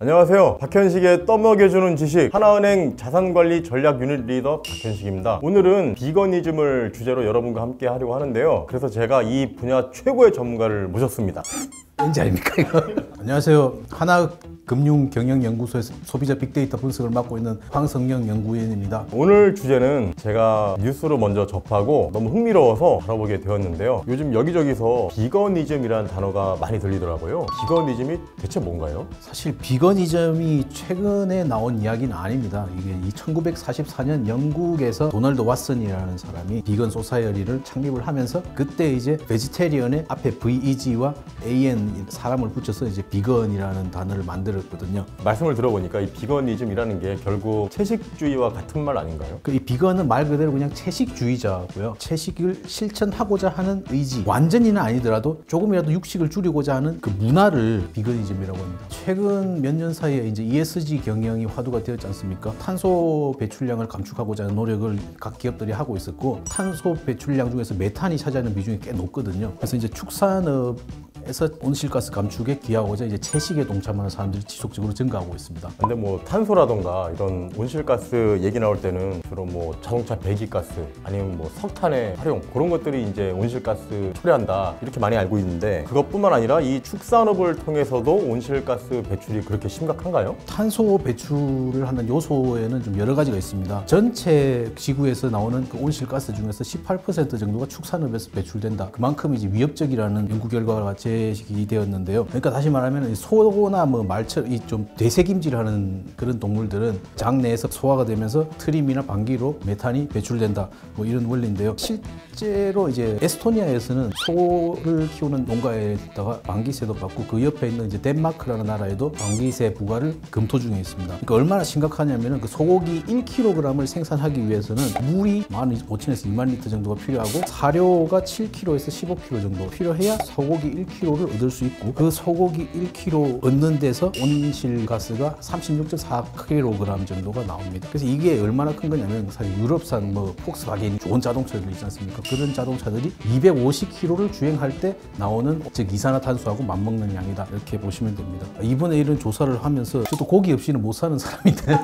안녕하세요. 박현식의 떠먹여주는 지식, 하나은행 자산관리 전략 유닛 리더 박현식입니다. 오늘은 비거니즘을 주제로 여러분과 함께 하려고 하는데요. 그래서 제가 이 분야 최고의 전문가를 모셨습니다. 왠지 아닙니까 이거? 안녕하세요. 하나금융경영연구소에서 소비자 빅데이터 분석을 맡고 있는 황성영 연구위원입니다. 오늘 주제는 제가 뉴스로 먼저 접하고 너무 흥미로워서 알아보게 되었는데요. 요즘 여기저기서 비거니즘이라는 단어가 많이 들리더라고요. 비거니즘이 대체 뭔가요? 사실 비거니즘이 최근에 나온 이야기는 아닙니다. 이게 1944년 영국에서 도널드 왓슨이라는 사람이 비건 소사이어리를 창립을 하면서 그때 이제 베지테리언의 앞에 VEG와 AN 사람을 붙여서 이제 비건이라는 단어를 만들었거든요. 말씀을 들어보니까 이 비거니즘이라는 게 결국 채식주의와 같은 말 아닌가요? 이 비건은 말 그대로 그냥 채식주의자고요. 채식을 실천하고자 하는 의지, 완전히는 아니더라도 조금이라도 육식을 줄이고자 하는 그 문화를 비거니즘이라고 합니다. 최근 몇 년 사이에 이제 ESG 경영이 화두가 되었지 않습니까? 탄소 배출량을 감축하고자 하는 노력을 각 기업들이 하고 있었고, 탄소 배출량 중에서 메탄이 차지하는 비중이 꽤 높거든요. 그래서 이제 축산업에서 온실가스 감축에 기여하고자 이제 채식에 동참하는 사람들이 지속적으로 증가하고 있습니다. 근데 뭐 탄소라던가 이런 온실가스 얘기 나올 때는 주로 뭐 자동차 배기가스 아니면 뭐 석탄의 활용 그런 것들이 이제 온실가스 초래한다 이렇게 많이 알고 있는데, 그것뿐만 아니라 이 축산업을 통해서도 온실가스 배출이 그렇게 심각한가요? 탄소 배출을 하는 요소에는 좀 여러 가지가 있습니다. 전체 지구에서 나오는 그 온실가스 중에서 18% 정도가 축산업에서 배출된다. 그만큼 이제 위협적이라는 연구 결과가 제시되었는데요. 그러니까 다시 말하면 소나 뭐 말처럼 이 좀 되새김질하는 그런 동물들은 장 내에서 소화가 되면서 트림이나 방귀로 메탄이 배출된다. 뭐 이런 원리인데요. 실제로 이제 에스토니아에서는 소를 키우는 농가에다가 방귀세도 받고, 그 옆에 있는 이제 덴마크라는 나라에도 방귀세 부과를 검토 중에 있습니다. 그러니까 얼마나 심각하냐면은 그 소고기 1kg을 생산하기 위해서는 물이 15,000에서 2만 리터 정도가 필요하고, 사료가 7kg에서 15kg 정도 필요해야 소고기 1kg를 얻을 수 있고, 그 소고기 1kg 얻는 데서 온실가스가 36.4kg 정도가 나옵니다. 그래서 이게 얼마나 큰 거냐면, 사실 유럽산 뭐 폭스바겐이 좋은 자동차들 있지 않습니까? 그런 자동차들이 250km를 주행할 때 나오는 즉 이산화탄소하고 맞먹는 양이다, 이렇게 보시면 됩니다. 이번에 이런 조사를 하면서 저도 고기 없이는 못 사는 사람인데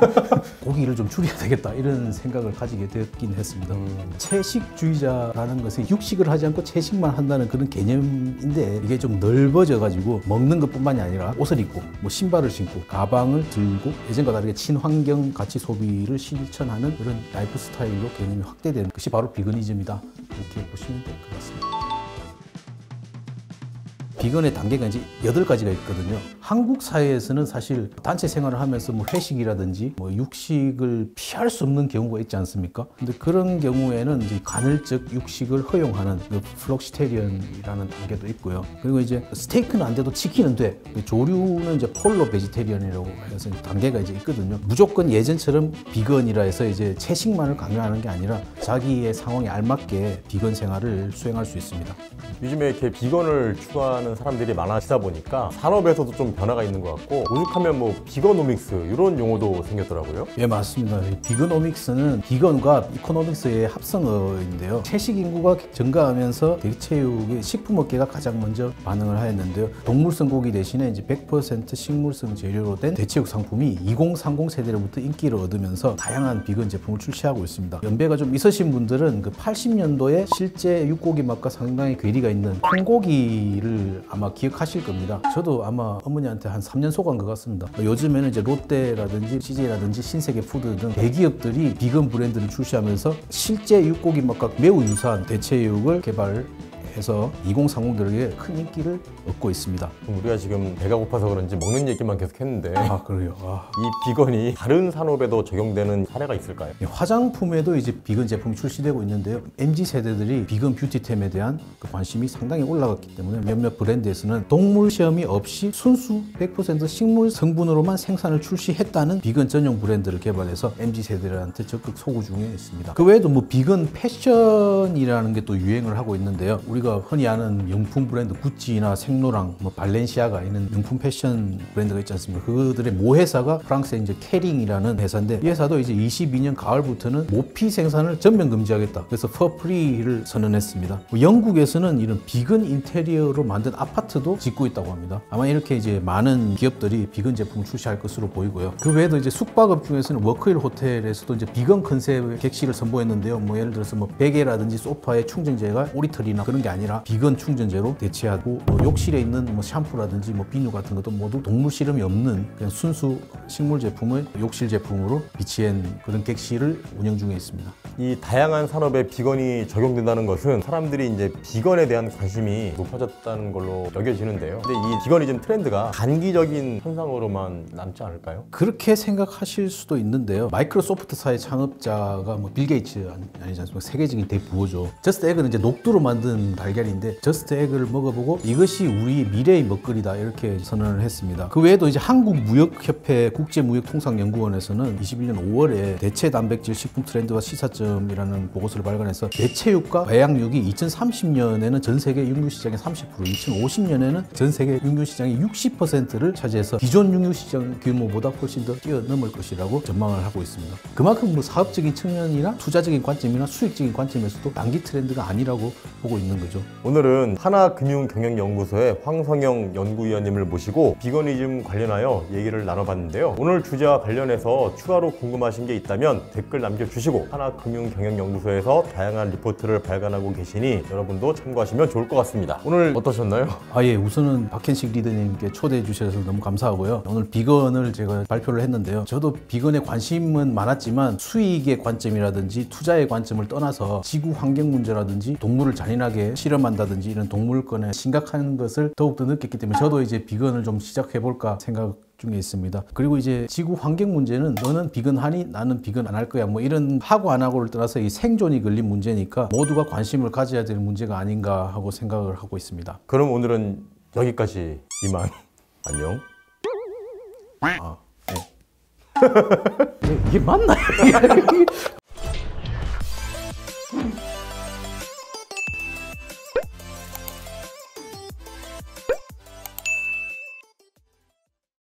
고기를 좀 줄여야 되겠다 이런 생각을 가지게 되었긴 했습니다. 채식주의자라는 것은 육식을 하지 않고 채식만 한다는 그런 개념인데, 이게 좀 넓어져 가지고 먹는 것뿐만이 아니라 옷을 입고 뭐 신발을 신고 가방을 들고 예전과 다르게 친환경 가치 소비를 실천하는 그런 라이프 스타일로 개념이 확대되는 것이 바로 비거니즘이다, 이렇게 보시면 될 것 같습니다. 비건의 단계가 이제 8가지가 있거든요. 한국 사회에서는 사실 단체 생활을 하면서 뭐 회식이라든지 뭐 육식을 피할 수 없는 경우가 있지 않습니까? 근데 그런 경우에는 이제 간헐적 육식을 허용하는 그 플럭시테리언이라는 단계도 있고요. 그리고 이제 스테이크는 안 돼도 치킨은 돼. 조류는 이제 폴로 베지테리언이라고 해서 단계가 이제 있거든요. 무조건 예전처럼 비건이라 해서 이제 채식만을 강요하는 게 아니라 자기의 상황에 알맞게 비건 생활을 수행할 수 있습니다. 요즘에 이렇게 비건을 추구하는 사람들이 많아지다 보니까 산업에서도 좀 변화가 있는 것 같고, 오죽하면 뭐 비거노믹스 이런 용어도 생겼더라고요. 예, 맞습니다. 비거노믹스는 비건과 이코노믹스의 합성어인데요. 채식 인구가 증가하면서 대체육의 식품업계가 가장 먼저 반응을 하였는데요. 동물성 고기 대신에 이제 100% 식물성 재료로 된 대체육 상품이 2030 세대로부터 인기를 얻으면서 다양한 비건 제품을 출시하고 있습니다. 연배가 좀 있으신 분들은 그 80년도에 실제 육고기 맛과 상당히 괴리가 있는 콩고기를 아마 기억하실 겁니다. 저도 아마 어머니한테 한 3년 속한 것 같습니다. 요즘에는 이제 롯데라든지 CJ라든지 신세계 푸드 등 대기업들이 비건 브랜드를 출시하면서 실제 육고기 맛과 매우 유사한 대체육을 개발해서 2030들에게 큰 인기를 얻고 있습니다. 우리가 지금 배가 고파서 그런지 먹는 얘기만 계속 했는데, 그래요? 이 비건이 다른 산업에도 적용되는 사례가 있을까요? 화장품에도 이제 비건 제품이 출시되고 있는데요. MZ세대들이 비건 뷰티템에 대한 그 관심이 상당히 올라갔기 때문에 몇몇 브랜드에서는 동물 시험이 없이 순수 100% 식물 성분으로만 생산을 출시했다는 비건 전용 브랜드를 개발해서 MZ세대들한테 적극 소구 중에 있습니다. 그 외에도 뭐 비건 패션이라는 게 또 유행을 하고 있는데요. 우리가 우리가 흔히 아는 명품 브랜드 구찌나 생로랑, 뭐 발렌시아가 이런 명품 패션 브랜드가 있지 않습니까? 그들의 모회사가 프랑스의 이제 캐링이라는 회사인데 이 회사도 이제 22년 가을부터는 모피 생산을 전면 금지하겠다. 그래서 퍼프리를 선언했습니다. 영국에서는 이런 비건 인테리어로 만든 아파트도 짓고 있다고 합니다. 아마 이렇게 이제 많은 기업들이 비건 제품을 출시할 것으로 보이고요. 그 외에도 이제 숙박업 중에서는 워크힐 호텔에서도 이제 비건 컨셉의 객실을 선보였는데요. 뭐 예를 들어서 뭐 베개라든지 소파의 충전재가 오리털이나 그런 게 아니라 비건 충전재로 대체하고, 뭐 욕실에 있는 뭐 샴푸라든지 뭐 비누 같은 것도 모두 동물 실험이 없는 그냥 순수 식물 제품의 욕실 제품으로 비치한 그런 객실을 운영 중에 있습니다. 이 다양한 산업에 비건이 적용된다는 것은 사람들이 이제 비건에 대한 관심이 높아졌다는 걸로 여겨지는데요. 근데 이 비건이즘 트렌드가 단기적인 현상으로만 남지 않을까요? 그렇게 생각하실 수도 있는데요. 마이크로소프트사의 창업자가 뭐 빌 게이츠 아니지 않습니까? 세계적인 대부호죠. 저스트 에그는 이제 녹두로 만든 달걀인데 저스트 에그를 먹어보고 이것이 우리 미래의 먹거리다 이렇게 선언을 했습니다. 그 외에도 이제 한국무역협회 국제무역통상연구원에서는 21년 5월에 대체 단백질 식품 트렌드와 시사점이라는 보고서를 발간해서 대체육과 배양육이 2030년에는 전 세계 육류 시장의 30%, 2050년에는 전 세계 육류 시장의 60%를 차지해서 기존 육류 시장 규모보다 훨씬 더 뛰어넘을 것이라고 전망을 하고 있습니다. 그만큼 뭐 사업적인 측면이나 투자적인 관점이나 수익적인 관점에서도 단기 트렌드가 아니라고 보고 있는 거죠. 오늘은 하나금융경영연구소의 황성영 연구위원님을 모시고 비건이즘 관련하여 얘기를 나눠봤는데요. 오늘 주제와 관련해서 추가로 궁금하신 게 있다면 댓글 남겨주시고 하나금융경영연구소에서 다양한 리포트를 발간하고 계시니 여러분도 참고하시면 좋을 것 같습니다. 오늘 어떠셨나요? 예, 우선은 박현식 리더님께 초대해 주셔서 너무 감사하고요. 오늘 비건을 제가 발표를 했는데요. 저도 비건에 관심은 많았지만 수익의 관점이라든지 투자의 관점을 떠나서 지구 환경 문제라든지 동물을 잔인하게 실험한다든지 이런 동물권에 심각한 것을 더욱더 느꼈기 때문에 저도 이제 비건을 좀 시작해 볼까 생각 중에 있습니다. 그리고 이제 지구 환경 문제는 너는 비건 하니 나는 비건 안 할 거야 뭐 이런 하고 안 하고를 떠나서 이 생존이 걸린 문제니까 모두가 관심을 가져야 될 문제가 아닌가 하고 생각을 하고 있습니다. 그럼 오늘은 여기까지 이만. 안녕. 네. 이게 맞나요?